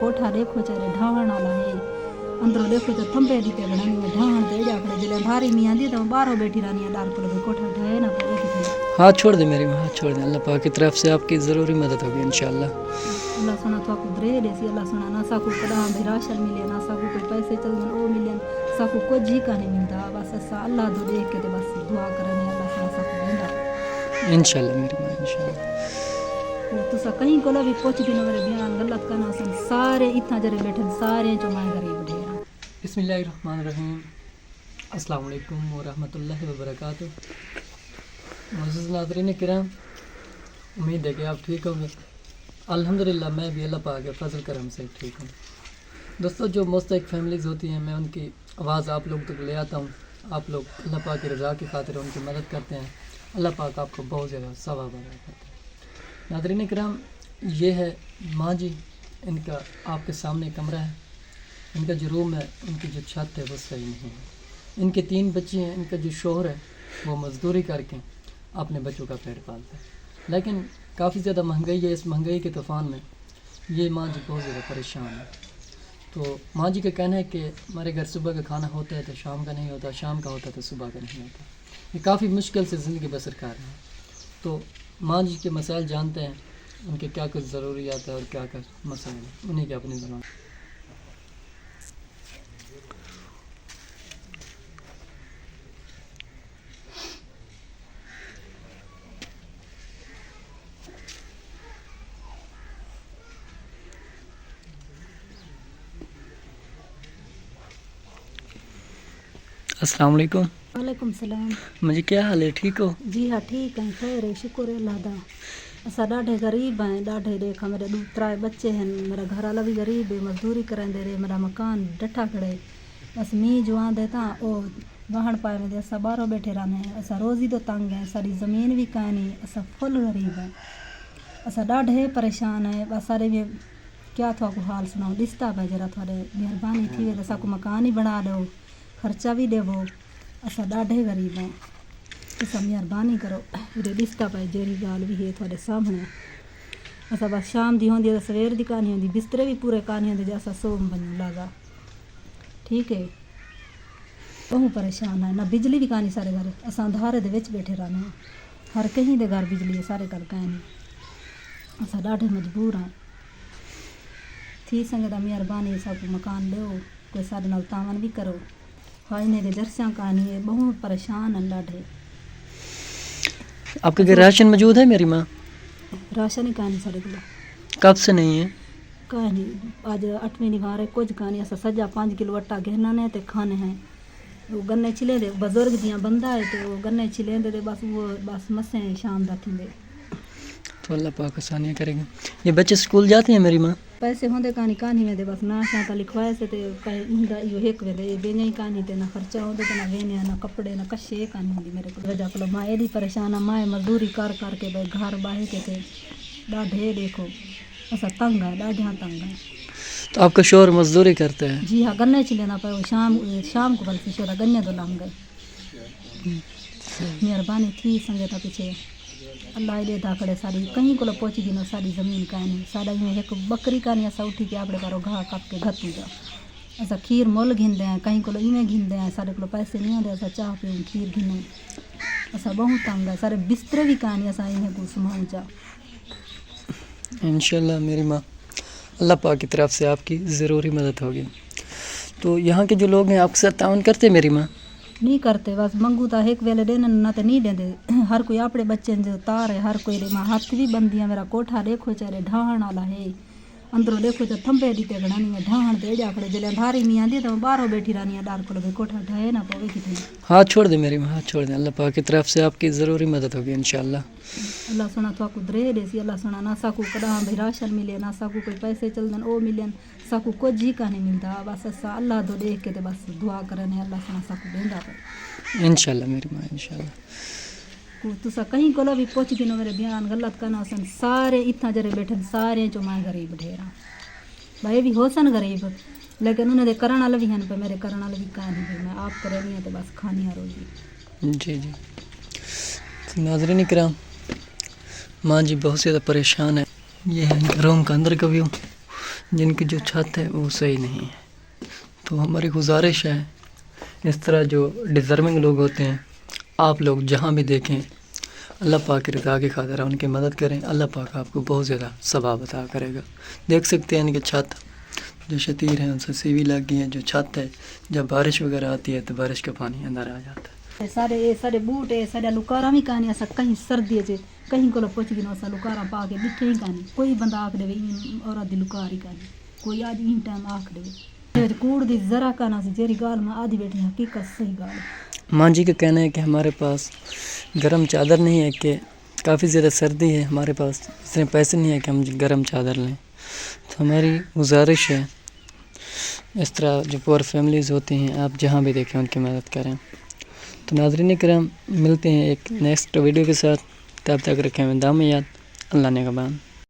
कोठा देखो चारे ढाहण वाला है अंदरों देखो तो थंबे दीते बनानी है ढाहण दे जा अपने जले भारी मियां दी तो बाहरों बैठी रहनी है डार पर कोठा ढाए ना पड़े किथे। हाथ छोड़ दे मेरी माँ, हाथ छोड़ दे। अल्लाह पाक की तरफ से आपकी ज़रूरी मदद होगी इंशाअल्लाह। अल्लाह सुना तो आपको दे देसी अल्लाह सुना ना साकू कदा भी राशन मिले ना साकू कोई पैसे चल ओ मिले साकू कुछ ही का नहीं मिलता बस ऐसा अल्लाह दो देख के बस दुआ करने अल्लाह सुना साकू देंदा इंशाअल्लाह मेरी माँ इंशाअल्लाह। तो सा कहीं कोला भी पहुंच दिन मेरे बयान गलत करना सन सारे इतना जरे बैठे सारे जो मैं गरीब ढेरा। बिस्मिल्लाहिर्रहमानिर्रहीम। अस्सलाम वालेकुम व रहमतुल्लाहि व बरकातुहू। मुअज़्ज़िज़ नाज़रीन किराम, उम्मीद है कि आप ठीक होंगे। अल्हम्दुलिल्लाह मैं भी अल्लाह पाक के फजल करम से ठीक हूँ। दोस्तों, जो मुस्तहिक फैमिलीज़ होती हैं मैं उनकी आवाज़ आप लोग तक ले आता हूँ। आप लोग अल्लाह पाक की रज़ा की खातिर उनकी मदद करते हैं। अल्लाह पाक आपको बहुत ज़्यादा सवाब अता करते हैं। नाज़रीन किराम, ये है माँ जी, इनका आपके सामने कमरा है। इनका जो रूम है, इनकी जो छत है वो सही नहीं है। इनके 3 बच्चे हैं। इनका जो शोहर है वो मज़दूरी करके अपने बच्चों का पेट पालता है, लेकिन काफ़ी ज़्यादा महंगाई है। इस महंगाई के तूफ़ान में ये माँ जी बहुत ज़्यादा परेशान है। तो माँ जी का कहना है कि हमारे घर सुबह का खाना होता है तो शाम का नहीं होता, शाम का होता है तो सुबह का नहीं होता। ये काफ़ी मुश्किल से ज़िंदगी बसर कर रहे हैं। तो माँ जी के मसाइल जानते हैं, उनके क्या कुछ ज़रूरियात है और क्या क्या मसाइल हैं, उन्हीं के अपनी ज़बान। अस्सलाम वालेकुम। वालेकुम सलाम। मुझे क्या हाल है, ठीक हो? जी हाँ ठीक है, खैर है, शुक्र है अल्लाह दा। असा ॾाढे गरीब हैं, ॾाढे देखा मेरे 2-3 बच्चे हैं, मेरा घर वाला भी गरीब है, मजदूरी करेंदे रहे, मेरा मकान डठा खड़े बस मींह जो आंदे था ओ वाहन पाए में असा बाहरों बैठे रहने हैं। असा रोज़ी तो तंग है, सारी ज़मीन भी काई नहीं, असा फुल गरीब है, असा ॾाढे परेशान है। बस सारे भी क्या थो को हाल सुनाओ, ॾिसता पे जरा थोड़े मेहरबानी थी वे असा को मकान ही बना दो, खर्चा भी देवो, असा ॾाढे गरीब हैं, तुसा मेहरबानी करो। उरे ॾिसता पे जहिड़ी ॻाल्हि भी है थोड़े सामने। असा बस शाम दी होंदी है सवेर दी कहानी होंदी, बिस्तरे भी पूरे कहानी होंदे जो असा सो बनू लागा, ठीक है। बहुत परेशान है, ना बिजली भी कहानी सारे घर, असा अंधारे दे विच बैठे रहने हैं, हर कहीं दे घर बिजली है, सारे घर कहीं नहीं, असा ॾाढे मजबूर हैं। थी संगे दा मेहरबानी सब मकान लो, कोई सारे नाल तावन भी करो। खाने के जरसियाँ कहानी है, बहुत परेशान हैं ॾाढे। आपके घर राशन मौजूद है मेरी माँ? राशन ही कहानी सारे को कब से नहीं है? कहानी आज 8वीं निभारे कुछ कहानी ऐसा सजा 5 किलो आटा घेरना ने ते खाने हैं। वो गन्ने छिले दे बुजुर्ग दियाँ बंदा है तो वो गन्ने छिले दे बस वो बस मसे शाम दा थींदे। तो अल्लाह पाक आसानियाँ करेंगे। ये बच्चे स्कूल जाते हैं मेरी माँ? पैसे होंदे कहानी में दे बस ना शाता लिखवाए से ते कहीं इंदा यो एक वे दे बेने ही कहानी ते ना खर्चा होंदे ते ना वेने ना कपड़े ना कशे कहानी होंदी मेरे को वजह को माँ एडी परेशान है। माँ मजदूरी कर कर के भाई घर बाहे के थे ॾाढे देखो ऐसा तंग है, ॾाढा तंग है। तो आपका शोहर मजदूरी करते हैं? जी हाँ, गन्ने च लेना पाए शाम को बल्कि शोरा गन्ने तो लाम गए। मेहरबानी थी संगे था पीछे अल्लाह दे दाखड़े सारी कहीं को पहुंची गिनो सारी ज़मीन का नहीं सारा में एक बकरी का नहीं असा उठी के आपड़े पारो घा काप के घतू जा असा खीर मोल घिनते हैं, कहीं को इवें घिनते हैं, सारे को पैसे नहीं होते असा चाह पी खीर घिनो असा बहुत तंग है। सारे बिस्तरे भी कहानी असा इन्हें को सुनाऊँ जा इंशाल्लाह मेरी माँ, अल्लाह पाक की तरफ से आपकी ज़रूरी मदद होगी। तो यहाँ के जो लोग हैं आपके साथ ताउन करते हैं मेरी माँ? नहीं करते, बस मंगू तो एक वेले देने ना तो नहीं देते। हर कोई अपने बच्चे जो तार है, हर कोई रे माँ हाथ भी बंदी है। मेरा कोठा देखो चारे ढाहण वाला है, अंदरों देखो तो थंबे दीते बनानी है ढाहण दे जा पड़े जले भारी मियाँ दी तो बाहरों बैठी रहनी है डार को भाई कोठा ढाए ना पवे कितने। हाथ छोड़ दे मेरी माँ, हाथ छोड़ दे। अल्लाह पाक की तरफ से आपकी ज़रूरी मदद होगी इंशाल्लाह। अल्लाह सुना तो आपको दे देसी अल्लाह सुना ना साकू कदा भाई राशन मिले ना साकू कोई पैसे चल देन ओ मिले साकू कुछ जी का नहीं मिलता। बस ऐसा अल्लाह तो देख के तो बस दुआ करने अल्लाह सुना साकू देंदा पे इंशाल्लाह मेरी माँ इंशाल्लाह। तुसा कहीं को भी पहुंच गिनो मेरे बयान गलत करना सन सारे इतना जरे बैठे सारे जो मैं गरीब ढेरा भाई भी हो सन गरीब, लेकिन उन्हें करने वाले भी हैं पे मेरे करने वाले भी कहा नहीं भाई मैं आप करे नहीं है तो बस खानी है रोजी। जी जी तो नाज़रीन इकराम, माँ जी बहुत ज़्यादा परेशान है। ये है इनका रूम का अंदर का व्यू, جن کی جو چھت ہے وہ صحیح نہیں ہے. تو ہماری گزارش ہے اس طرح جو ڈیزرونگ لوگ ہوتے ہیں آپ لوگ جہاں بھی دیکھیں اللہ پاک کی رضا کی خاطر ان کی مدد کریں. اللہ پاک آپ کو بہت زیادہ ثواب عطا کرے گا. دیکھ سکتے ہیں ان کی چھت جو شتیر ہیں ان سے سیوی لگ گئی ہیں. جو چھت ہے جب بارش وغیرہ آتی ہے تو بارش کا پانی اندر آ جاتا ہے. سارے بوٹ ہے سارے لکارا بھی کہانی ایسا کہیں سردی ہے کہیں کو پوچھ گی ایسا لکارا پا کے لکھے ہی کہانی کوئی بندہ آکھ دے عورت دی لکار ہی کہانی کوئی آج این ٹائم آکھ دے کوڑ دی ذرا کہنا سی جیری گال میں آدھی بیٹھی حقیقت صحیح گال ہے. ماں جی کا کہنا ہے کہ ہمارے پاس گرم چادر نہیں ہے کہ کافی زیادہ سردی ہے ہمارے پاس اتنے پیسے نہیں ہیں کہ ہم گرم چادر لیں. تو ہماری گزارش ہے اس طرح جو پور فیملیز ہوتی ہیں آپ جہاں بھی دیکھیں ان کی مدد کریں. تو ناظرین کرام ملتے ہیں ایک نیکسٹ ویڈیو کے ساتھ. تب تک رکھیں دام یاد. اللہ نگہبان.